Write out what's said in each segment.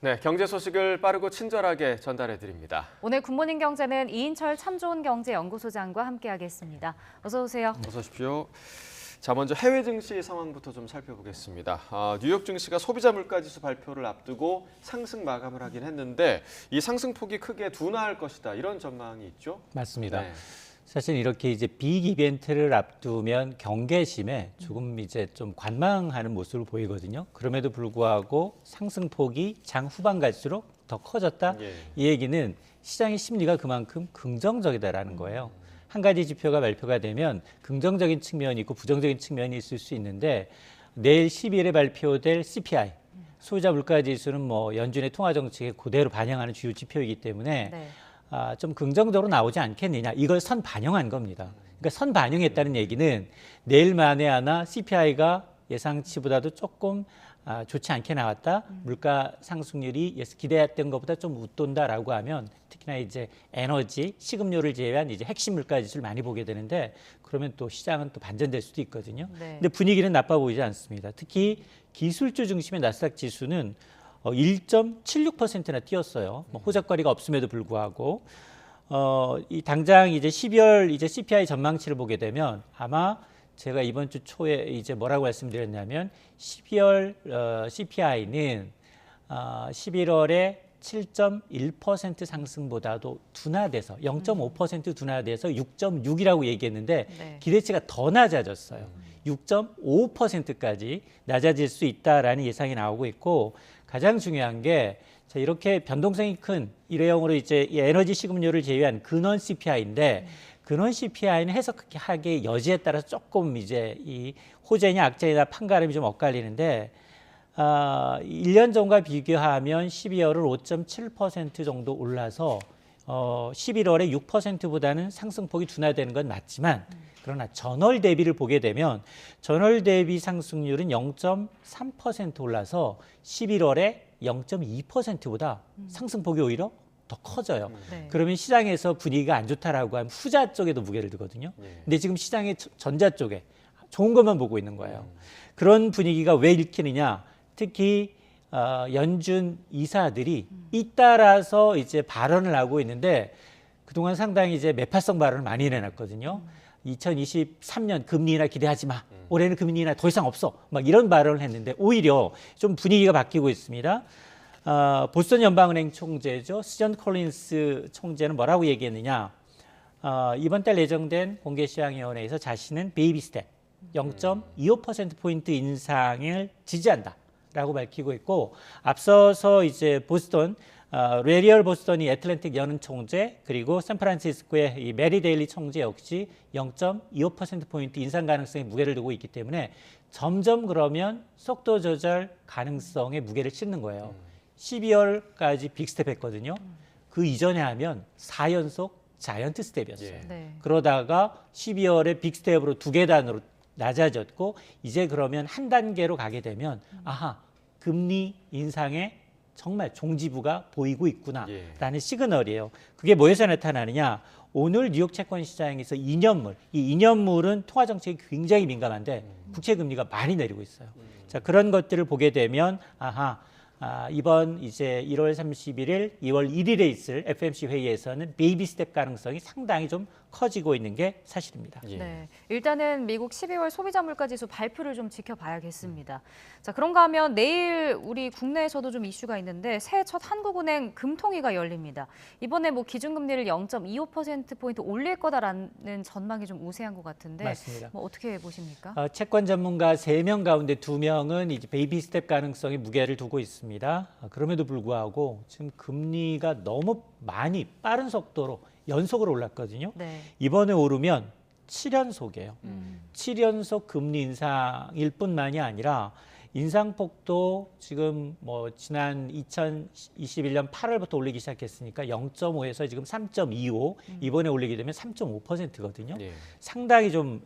네, 경제 소식을 빠르고 친절하게 전달해 드립니다. 오늘 굿모닝 경제는 이인철 참 좋은 경제연구소장과 함께하겠습니다. 어서 오세요. 어서 오십시오. 자, 먼저 해외 증시 상황부터 좀 살펴보겠습니다. 뉴욕 증시가 소비자 물가지수 발표를 앞두고 상승 마감을 하긴 했는데 이 상승폭이 크게 둔화할 것이다 이런 전망이 있죠? 맞습니다. 네. 사실 이렇게 이제 빅 이벤트를 앞두면 경계심에 조금 이제 좀 관망하는 모습을 보이거든요. 그럼에도 불구하고 상승폭이 장 후반 갈수록 더 커졌다. 예. 이 얘기는 시장의 심리가 그만큼 긍정적이다라는 거예요. 한 가지 지표가 발표가 되면 긍정적인 측면이 있고 부정적인 측면이 있을 수 있는데 내일 12일에 발표될 CPI, 소비자 물가지수는 뭐 연준의 통화 정책에 그대로 반영하는 주요 지표이기 때문에 네. 좀 긍정적으로 나오지 않겠느냐. 이걸 선 반영한 겁니다. 그러니까 선 반영했다는 얘기는 내일 만에 하나 CPI가 예상치보다도 조금 좋지 않게 나왔다. 물가 상승률이 기대했던 것보다 좀 웃돈다라고 하면 특히나 이제 에너지, 식음료를 제외한 이제 핵심 물가 지수를 많이 보게 되는데 그러면 또 시장은 또 반전될 수도 있거든요. 네. 근데 분위기는 나빠 보이지 않습니다. 특히 기술주 중심의 나스닥 지수는 1.76%나 뛰었어요. 뭐 호적거리가 없음에도 불구하고 이 당장 이제 12월 이제 CPI 전망치를 보게 되면 아마 제가 이번 주 초에 이제 뭐라고 말씀드렸냐면 12월 CPI는 11월에 7.1% 상승보다도 둔화돼서 0.5% 둔화돼서 6.6이라고 얘기했는데 네. 기대치가 더 낮아졌어요. 6.55%까지 낮아질 수 있다라는 예상이 나오고 있고 가장 중요한 게 자, 이렇게 변동성이 큰 일회용으로 이제 이 에너지 식음료를 제외한 근원 CPI인데 근원 CPI는 해석하기의 여지에 따라서 조금 이제 이 호재냐 악재냐 판가름이 좀 엇갈리는데 1년 전과 비교하면 12월은 5.7% 정도 올라서 11월에 6%보다는 상승폭이 둔화되는 건 맞지만 그러나 전월 대비를 보게 되면 전월 대비 상승률은 0.3% 올라서 11월에 0.2%보다 상승폭이 오히려 더 커져요. 네. 그러면 시장에서 분위기가 안 좋다라고 하면 후자 쪽에도 무게를 두거든요. 근데 지금 시장의 전자 쪽에 좋은 것만 보고 있는 거예요. 그런 분위기가 왜 읽히느냐? 특히 연준 이사들이 잇따라서 이제 발언을 하고 있는데 그동안 상당히 이제 매파성 발언을 많이 내놨거든요. 2023년 금리 인하 기대하지 마. 올해는 금리 인하 더 이상 없어. 막 이런 발언을 했는데 오히려 좀 분위기가 바뀌고 있습니다. 보스턴 연방은행 총재죠. 수전 콜린스 총재는 뭐라고 얘기했느냐. 이번 달 예정된 공개시장위원회에서 자신은 베이비 스텝 0.25%포인트 인상을 지지한다. 라고 밝히고 있고 앞서서 이제 보스턴 레리얼 보스턴이 애틀랜틱 연은 총재 그리고 샌프란시스코의 이 메리 데일리 총재 역시 0.25%포인트 인상 가능성에 무게를 두고 있기 때문에 점점 그러면 속도 조절 가능성에 무게를 싣는 거예요. 12월까지 빅스텝 했거든요. 그 이전에 하면 4연속 자이언트 스텝이었어요. 예. 네. 그러다가 12월에 빅스텝으로 2계단으로 낮아졌고 이제 그러면 한 단계로 가게 되면 아하 금리 인상에 정말 종지부가 보이고 있구나라는 시그널이에요. 그게 뭐에서 나타나느냐? 오늘 뉴욕 채권 시장에서 2년물, 이 2년물은 통화 정책이 굉장히 민감한데 국채 금리가 많이 내리고 있어요. 자, 그런 것들을 보게 되면 아하 이번 이제 1월 31일, 2월 1일에 있을 FMC 회의에서는 베이비 스텝 가능성이 상당히 좀 커지고 있는 게 사실입니다. 예. 네. 일단은 미국 12월 소비자 물가지수 발표를 좀 지켜봐야겠습니다. 자, 그런가 하면 내일 우리 국내에서도 좀 이슈가 있는데 새해 첫 한국은행 금통위가 열립니다. 이번에 뭐 기준금리를 0.25%포인트 올릴 거다라는 전망이 좀 우세한 것 같은데 맞습니다. 뭐 어떻게 보십니까? 채권 전문가 3명 가운데 2명은 이제 베이비 스텝 가능성에 무게를 두고 있습니다. 그럼에도 불구하고 지금 금리가 너무 많이 빠른 속도로 연속으로 올랐거든요. 네. 이번에 오르면 7연속이에요. 7연속 금리 인상일 뿐만이 아니라 인상폭도 지금 뭐 지난 2021년 8월부터 올리기 시작했으니까 0.5에서 지금 3.25 이번에 올리게 되면 3.5%거든요. 예. 상당히 좀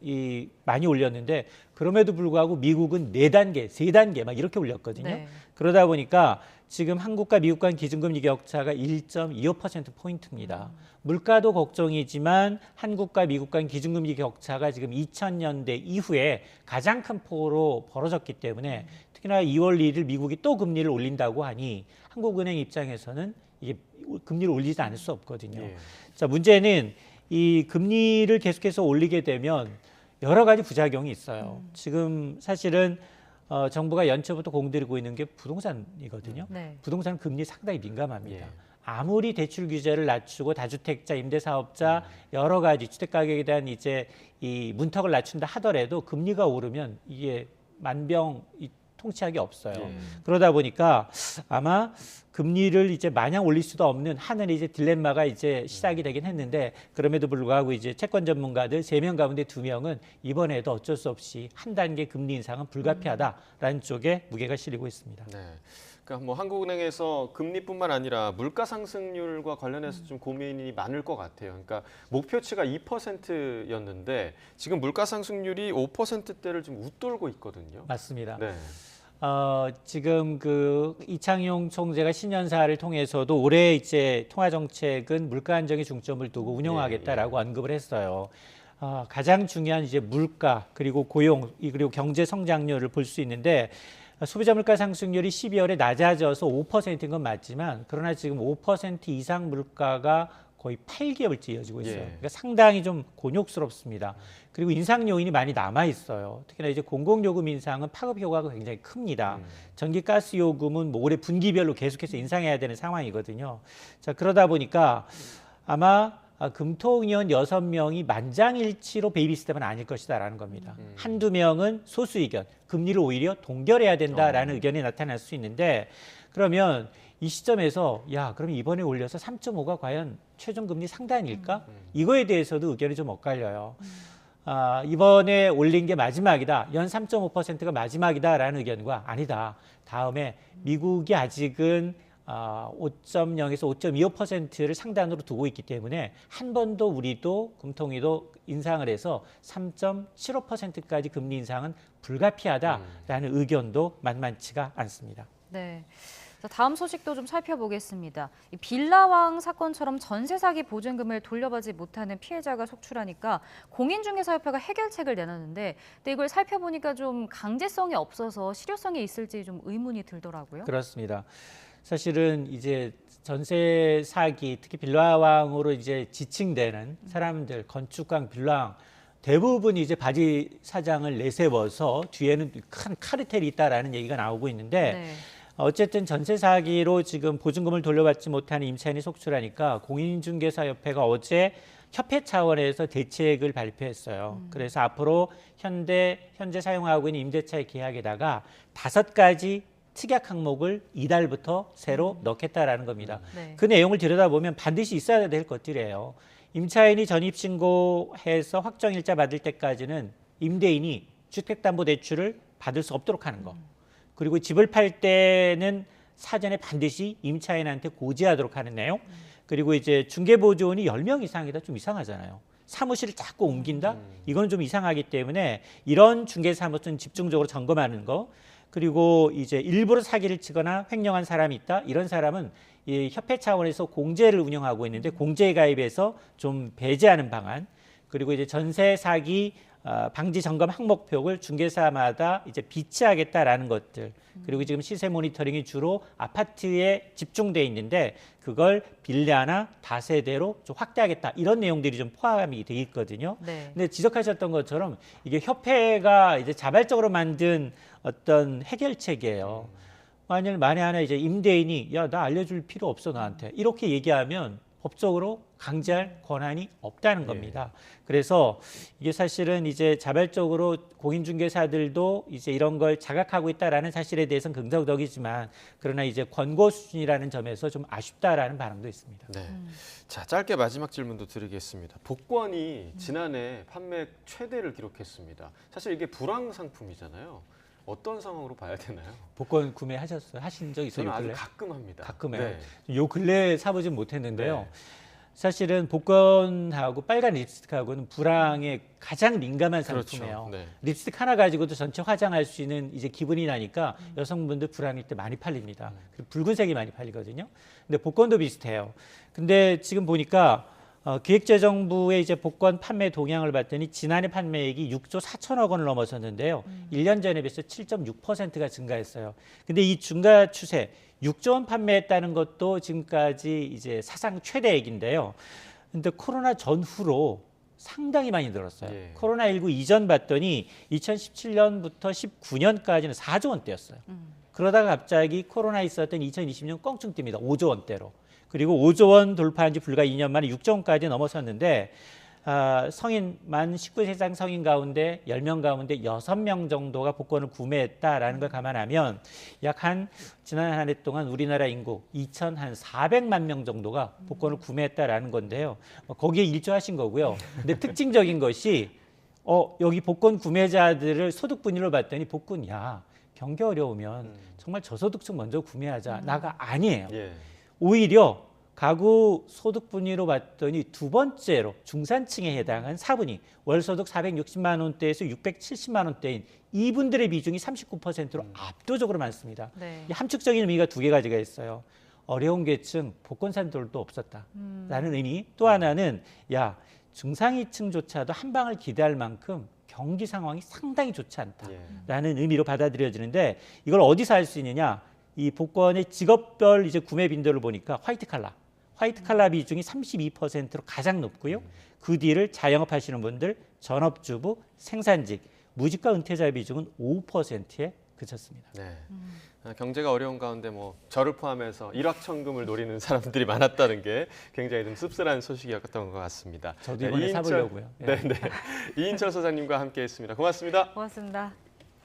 많이 올렸는데 그럼에도 불구하고 미국은 4단계, 3단계 막 이렇게 올렸거든요. 네. 그러다 보니까 지금 한국과 미국 간 기준금리 격차가 1.25%포인트입니다. 물가도 걱정이지만 한국과 미국 간 기준금리 격차가 지금 2000년대 이후에 가장 큰 폭으로 벌어졌기 때문에 특히나 2월 1일 미국이 또 금리를 올린다고 하니 한국은행 입장에서는 이게 금리를 올리지 않을 수 없거든요. 예. 자, 문제는 이 금리를 계속해서 올리게 되면 여러 가지 부작용이 있어요. 지금 사실은 정부가 연초부터 공들이고 있는 게 부동산이거든요. 네. 부동산 금리 상당히 민감합니다. 예. 아무리 대출 규제를 낮추고 다주택자, 임대사업자 여러 가지 주택 가격에 대한 이제 이 문턱을 낮춘다 하더라도 금리가 오르면 이게 만병 통치하기 없어요. 예. 그러다 보니까 아마 금리를 이제 마냥 올릴 수도 없는 하늘의 이제 딜레마가 이제 시작이 되긴 했는데 그럼에도 불구하고 이제 채권 전문가들 3명 가운데 2명은 이번에도 어쩔 수 없이 한 단계 금리 인상은 불가피하다라는 쪽에 무게가 실리고 있습니다. 네. 그러니까 뭐 한국은행에서 금리뿐만 아니라 물가 상승률과 관련해서 좀 고민이 많을 것 같아요. 그러니까 목표치가 2%였는데 지금 물가 상승률이 5%대를 좀 웃돌고 있거든요. 맞습니다. 네. 지금 그 이창용 총재가 신년사를 통해서도 올해 이제 통화 정책은 물가 안정에 중점을 두고 운영하겠다라고 언급을 했어요. 가장 중요한 이제 물가 그리고 고용 그리고 경제 성장률을 볼 수 있는데 소비자 물가 상승률이 12월에 낮아져서 5%인 건 맞지만 그러나 지금 5% 이상 물가가 거의 8개월째 이어지고 있어요. 예. 그러니까 상당히 좀 곤욕스럽습니다. 그리고 인상 요인이 많이 남아 있어요. 특히나 이제 공공요금 인상은 파급 효과가 굉장히 큽니다. 전기, 가스 요금은 뭐 올해 분기별로 계속해서 인상해야 되는 상황이거든요. 자, 그러다 보니까 아마 금통위원 6명이 만장일치로 베이비 스텝은 아닐 것이다라는 겁니다. 한두 명은 소수 의견, 금리를 오히려 동결해야 된다라는 의견이 나타날 수 있는데 그러면 이 시점에서 야, 그럼 이번에 올려서 3.5가 과연 최종 금리 상단일까? 이거에 대해서도 의견이 좀 엇갈려요. 이번에 올린 게 마지막이다. 연 3.5%가 마지막이다라는 의견과 아니다. 다음에 미국이 아직은 5.0에서 5.25%를 상단으로 두고 있기 때문에 한 번 더 우리도 금통위도 인상을 해서 3.75%까지 금리 인상은 불가피하다라는 의견도 만만치가 않습니다. 네. 자, 다음 소식도 좀 살펴보겠습니다. 이 빌라왕 사건처럼 전세 사기 보증금을 돌려받지 못하는 피해자가 속출하니까 공인중개사협회가 해결책을 내놨는데 근데 이걸 살펴보니까 좀 강제성이 없어서 실효성이 있을지 좀 의문이 들더라고요. 그렇습니다. 사실은 이제 전세 사기, 특히 빌라왕으로 이제 지칭되는 사람들, 건축왕, 빌라왕 대부분이 이제 바지 사장을 내세워서 뒤에는 큰 카르텔이 있다라는 얘기가 나오고 있는데 네. 어쨌든 전세 사기로 지금 보증금을 돌려받지 못하는 임차인이 속출하니까 공인중개사협회가 어제 협회 차원에서 대책을 발표했어요. 그래서 앞으로 현재 사용하고 있는 임대차의 계약에다가 5가지 특약 항목을 이달부터 새로 넣겠다라는 겁니다. 네. 그 내용을 들여다보면 반드시 있어야 될 것들이에요. 임차인이 전입신고해서 확정일자 받을 때까지는 임대인이 주택담보대출을 받을 수 없도록 하는 거. 그리고 집을 팔 때는 사전에 반드시 임차인한테 고지하도록 하는 내용. 그리고 이제 중개보조원이 10명 이상이다 좀 이상하잖아요. 사무실을 자꾸 옮긴다? 이건 좀 이상하기 때문에 이런 중개사무소는 집중적으로 점검하는 거. 그리고 이제 일부러 사기를 치거나 횡령한 사람이 있다. 이런 사람은 이 협회 차원에서 공제를 운영하고 있는데 공제에 가입해서 좀 배제하는 방안. 그리고 이제 전세 사기 방지 점검 항목표를 중개사마다 이제 비치하겠다라는 것들. 그리고 지금 시세 모니터링이 주로 아파트에 집중돼 있는데 그걸 빌라나 다세대로 좀 확대하겠다. 이런 내용들이 좀 포함이 돼 있거든요. 네. 근데 지적하셨던 것처럼 이게 협회가 이제 자발적으로 만든 어떤 해결책이에요. 만에 하나 이제 임대인이 야, 나 알려줄 필요 없어 나한테 이렇게 얘기하면 법적으로 강제할 권한이 없다는 겁니다. 그래서 이게 사실은 이제 자발적으로 공인중개사들도 이제 이런 걸 자각하고 있다라는 사실에 대해서는 긍정적이지만 그러나 이제 권고 수준이라는 점에서 좀 아쉽다라는 반응도 있습니다. 네. 자, 짧게 마지막 질문도 드리겠습니다. 복권이 지난해 판매 최대를 기록했습니다. 사실 이게 불황 상품이잖아요. 어떤 상황으로 봐야 되나요? 복권 구매하셨어요? 하신 적 있어요? 저는 요 아주 근래? 가끔 합니다. 가끔에요. 네. 요 근래 사보진 못했는데요. 네. 사실은 복권하고 빨간 립스틱하고는 불황에 가장 민감한 상품이에요. 그렇죠. 네. 립스틱 하나 가지고도 전체 화장할 수 있는 이제 기분이 나니까 여성분들 불황일 때 많이 팔립니다. 그리고 붉은색이 많이 팔리거든요. 근데 복권도 비슷해요. 근데 지금 보니까 기획재정부의 이제 복권 판매 동향을 봤더니 지난해 판매액이 6조 4천억 원을 넘어섰는데요. 1년 전에 비해서 7.6%가 증가했어요. 근데 이 증가 추세 6조 원 판매했다는 것도 지금까지 이제 사상 최대액인데요. 근데 코로나 전후로 상당히 많이 늘었어요. 예. 코로나19 이전 봤더니 2017년부터 19년까지는 4조 원대였어요. 그러다가 갑자기 코로나 있었던 2020년 껑충 뜁니다. 5조 원대로. 그리고 5조 원 돌파한 지 불과 2년 만에 6조 원까지 넘어섰는데 성인 만 19세 이상 성인 가운데 10명 가운데 6명 정도가 복권을 구매했다라는 걸 감안하면 약 한 지난 한 해 동안 우리나라 인구 2,400만 명 정도가 복권을 구매했다라는 건데요. 거기에 일조하신 거고요. 근데 특징적인 것이 여기 복권 구매자들을 소득 분위로 봤더니 복권 경기 어려우면 정말 저소득층 먼저 구매하자. 나가 아니에요. 예. 오히려 가구 소득 분위로 봤더니 두 번째로 중산층에 해당한 4분위 월소득 460만 원대에서 670만 원대인 이분들의 비중이 39%로 압도적으로 많습니다. 네. 이 함축적인 의미가 두 개 가지가 있어요. 어려운 계층 복권 산 돌도 없었다라는 의미. 또 하나는 중상위층조차도 한 방을 기대할 만큼 경기 상황이 상당히 좋지 않다라는 의미로 받아들여지는데 이걸 어디서 알 수 있느냐? 이 복권의 직업별 이제 구매 빈도를 보니까 화이트 칼라 비중이 32%로 가장 높고요. 그 뒤를 자영업 하시는 분들, 전업주부, 생산직, 무직과 은퇴자 비중은 5%에 그쳤습니다. 네. 경제가 어려운 가운데 저를 포함해서 일확천금을 노리는 사람들이 많았다는 게 굉장히 좀 씁쓸한 소식이었던 것 같습니다. 저도 이번에 사보려고요. 네. 이인철 소장님과 함께했습니다. 고맙습니다. 고맙습니다.